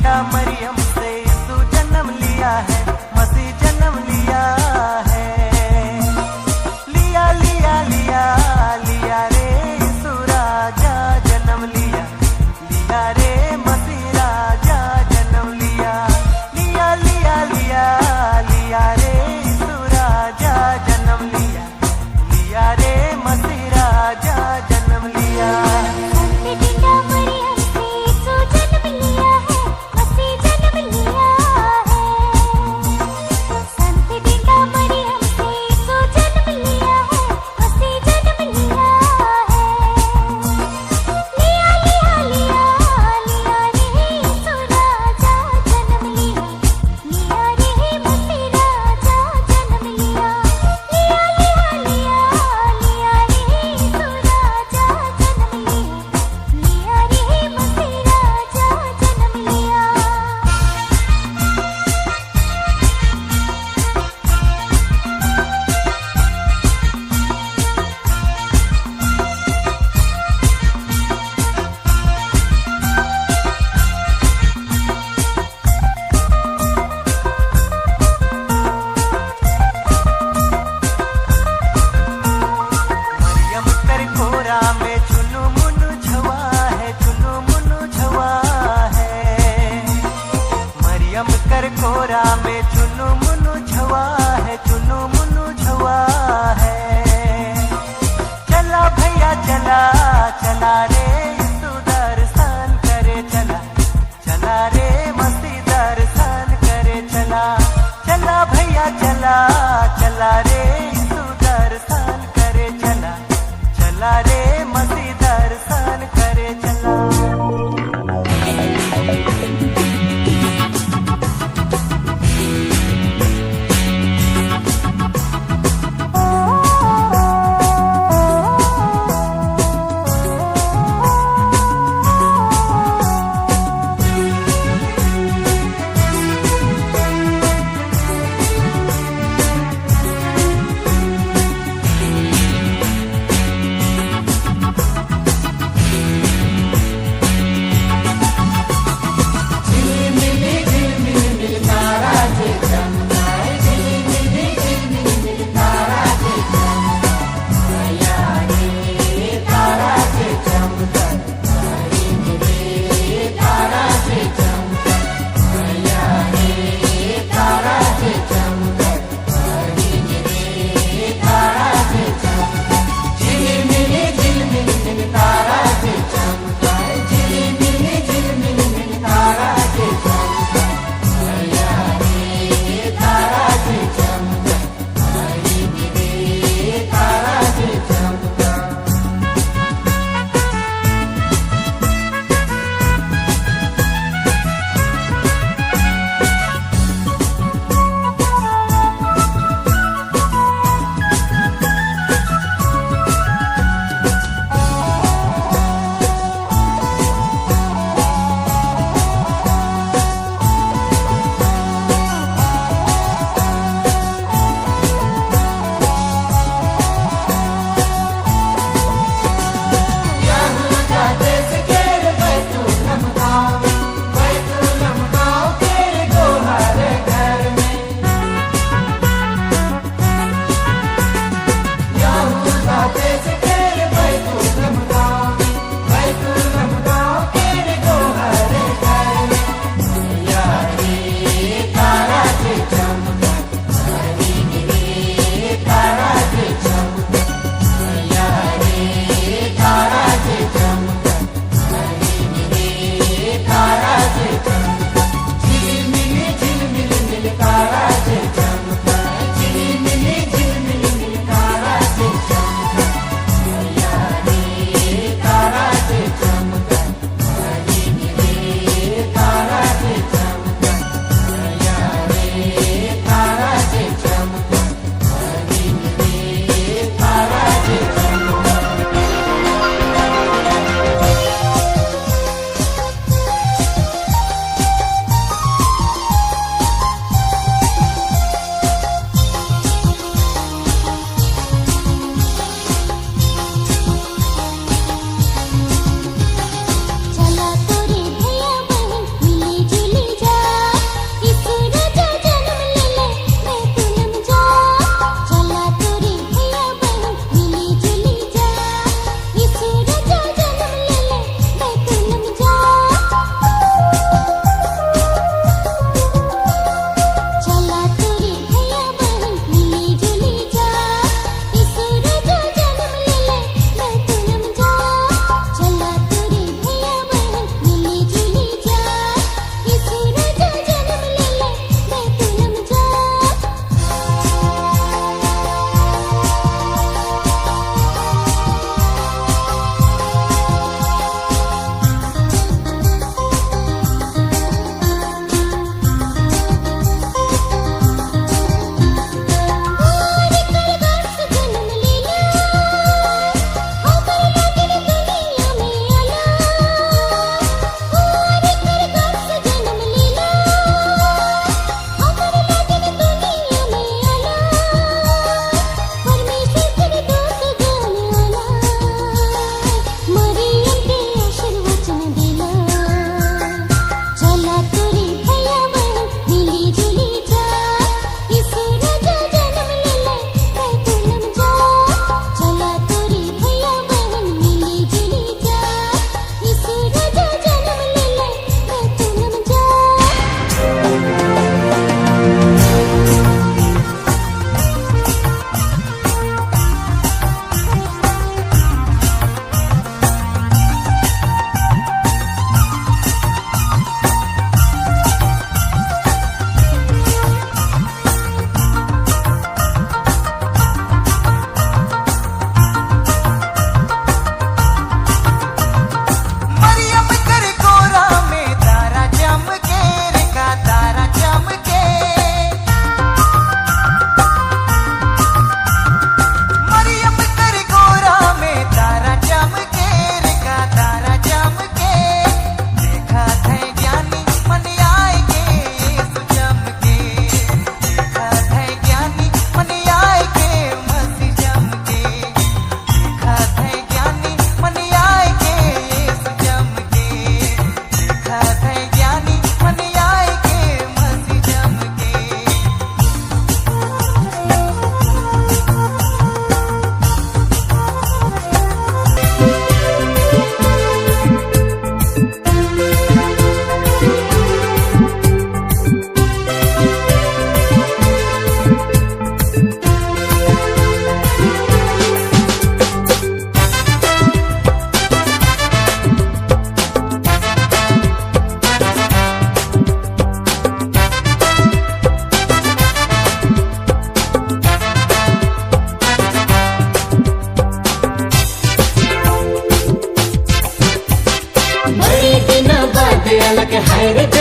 मरियम से यीशु जन्म लिया है, मसीह जन्म लिया है। लिया लिया लिया लिया रे यीशु राजा जन्म लिया, लिया रे मसीह राजा जन्म लिया। लिया लिया लिया लिया रे यीशु राजा जन्म लिया, लिया रे मसीह राजा जन्म लिया। कोरा में चुनु मुनु छवा है, चुनु मुनु छवा है। चला भैया चला चला रे यीशु दर्शन करे चला, चला रे मसीह दर्शन करे चला। चला भैया चला चला रे यीशु दर्शन करे चला, चला रे मसीह दर्शन करे चला।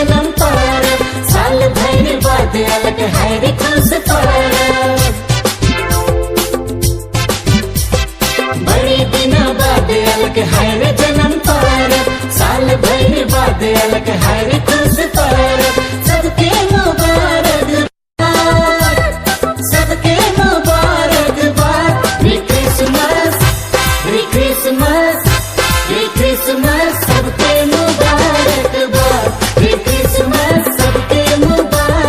जन्म पर्व, साल भर बाद अलग है रे खास पर्व। बड़े दिनों बाद अलग है रे जन्म पर्व, साल भर बाद अलग है रे खास पर्व। सबके मुबारक, सबके मुबारकबाद। रे क्रिसमस, रे क्रिसमस, रे क्रिसमस, सबके मुबारकबाद। रे क्रिसमस, सबके मुबारकबाद।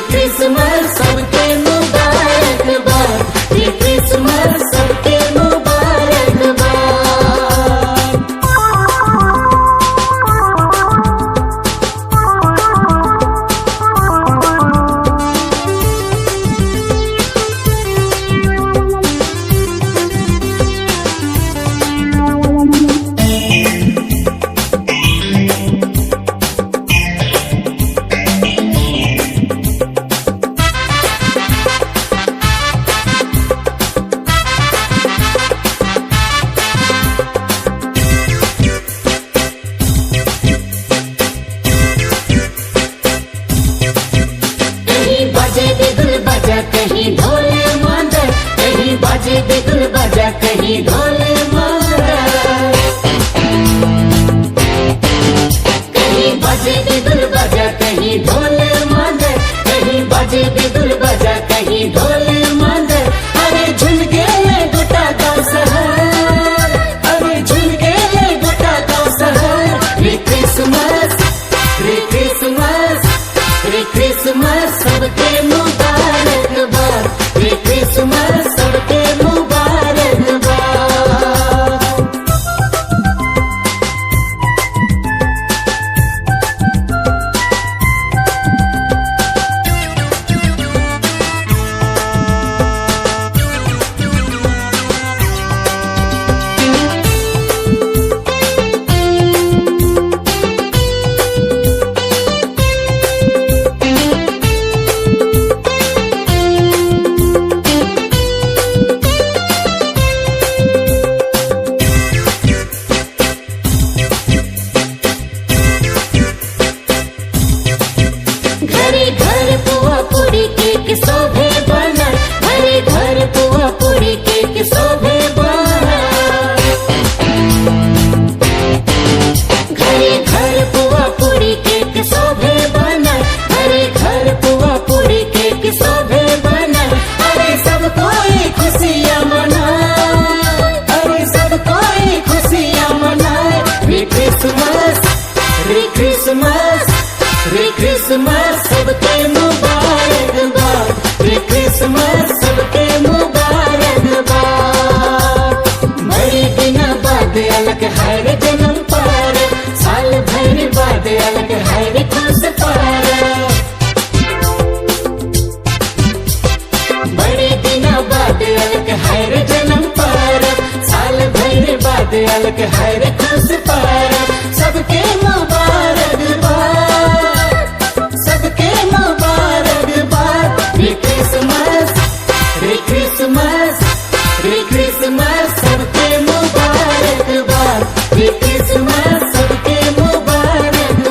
क्रिसमस सबके मुबारकबाद। ये क्रिसमस सबके मुबारकबाद। कहीं ढोल मांदर, कहीं बाजे बिगुल बजा, कहीं ढोल मांदर। कहीं बाजे बिगुल बजा, कहीं ढोल मांदर, कहीं बाजे बिगुल बजा, कहीं ढोल मांदर। अरे झुल गेले गोटा गाँव शहर, अरे झुल गेले गोटा गाँव शहर। रे क्रिसमस, रे क्रिसमस, रे क्रिसमस सबके मुबारकबाद। रे क्रिसमस सबके मुबारकबाद। घरे घर पुआ पूरी केक शोभे बनल, घरे घर पुआ पूरी केक शोभे बनल। घरे घर पुआ पूरी केक शोभे बनल, घरे घर पुआ पूरी केक शोभे बनल। अरे सब कोई खुशियाँ मनाए, अरे सब कोई खुशियाँ मनाए। रे क्रिसमस, रे क्रिसमस, रे क्रिसमस सबके मुबारकबाद। रे क्रिसमस सबके मुबारकबाद। बड़े दिन बाद अलग है रे जन्म पर्व, साल भर बाद अलग है रे खास पर्व। बड़े दिन बाद अलग है रे जन्म पर्व, साल भर बाद अलग है रे खास पर्व। सबके मुबारकबाद, सबके मुबारकबाद। रे क्रिसमस, रे क्रिसमस, रे क्रिसमस सबके मुबारकबाद। रे क्रिसमस सबके मुबारकबाद।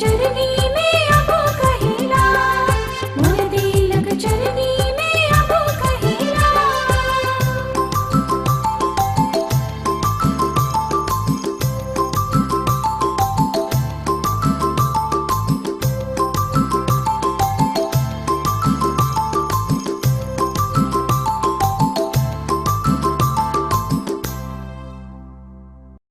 चरनी